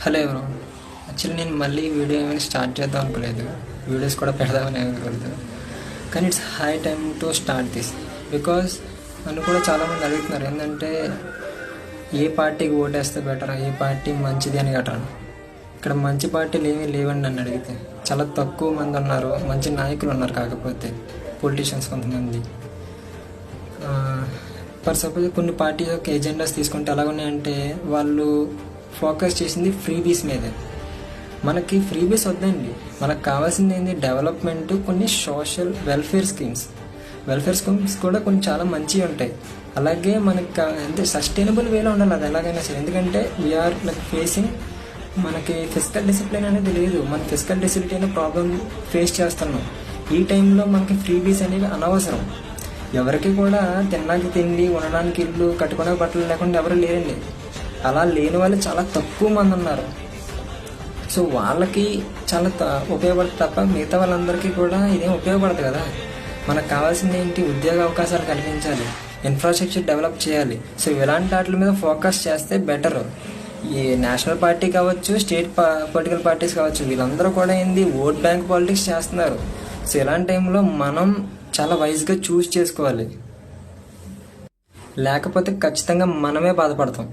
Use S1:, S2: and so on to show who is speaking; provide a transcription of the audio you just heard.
S1: Hello ఎవరు. Actually నేను మళ్ళీ వీడియో ఏమైనా స్టార్ట్ చేద్దాం అనుకోలేదు, వీడియోస్ కూడా పెడదామని అనుకోలేదు. కానీ it's high time to start this. Because నన్ను కూడా చాలామంది అడుగుతున్నారు ఏంటంటే ఏ పార్టీకి ఓటేస్తే బెటర్, ఏ పార్టీ మంచిది అని గట్రాను. ఇక్కడ మంచి పార్టీలు ఏమీ లేవని నన్ను అడిగితే చాలా తక్కువ మంది ఉన్నారు, మంచి నాయకులు ఉన్నారు. కాకపోతే పొలిటీషియన్స్ కొంతమంది ఫర్ సపోజ్ కొన్ని పార్టీ యొక్క ఎజెండాస్ తీసుకుంటే ఎలా ఉన్నాయంటే వాళ్ళు ఫోకస్ చేసింది ఫ్రీబీస్ మీదే. మనకి ఫ్రీబీస్ వద్దండి, మనకు కావాల్సింది ఏంటి, డెవలప్మెంట్, కొన్ని సోషల్ వెల్ఫేర్ స్కీమ్స్ కూడా కొన్ని చాలా మంచివి ఉంటాయి. అలాగే మనకి అంటే సస్టైనబుల్ వేలో ఉండాలి అది ఎలాగైనా సరే. ఎందుకంటే వీఆర్ లైక్ ఫేసింగ్, మనకి ఫిజికల్ డిసిప్లిన్ అనేది లేదు. మన ఫిజికల్ డిసిప్లిన్ ప్రాబ్లం ఫేస్ చేస్తున్నాం. ఈ టైంలో మనకి ఫ్రీబీస్ అనేవి అనవసరం. ఎవరికి కూడా తినడానికి తిండి, ఉండడానికి ఇల్లు, కట్టుకోవడానికి బట్టలు లేకుండా ఎవరు లేరండి. అలా లేని వాళ్ళు చాలా తక్కువ మంది ఉన్నారు. సో వాళ్ళకి చాలా ఉపయోగపడుతుంది తప్ప మిగతా వాళ్ళందరికీ కూడా ఇదేం ఉపయోగపడదు కదా. మనకు కావాల్సింది ఏంటి, ఉద్యోగ అవకాశాలు కల్పించాలి, ఇన్ఫ్రాస్ట్రక్చర్ డెవలప్ చేయాలి. సో ఇలాంటి వాటి మీద ఫోకస్ చేస్తే బెటర్. ఈ నేషనల్ పార్టీ కావచ్చు, స్టేట్ పొలిటికల్ పార్టీస్ కావచ్చు, వీళ్ళందరూ కూడా ఏంది ఓట్ బ్యాంక్ పాలిటిక్స్ చేస్తున్నారు. సో ఇలాంటి టైంలో మనం చాలా వైజ్గా చూస్ చేసుకోవాలి, లేకపోతే ఖచ్చితంగా మనమే బాధపడతాం.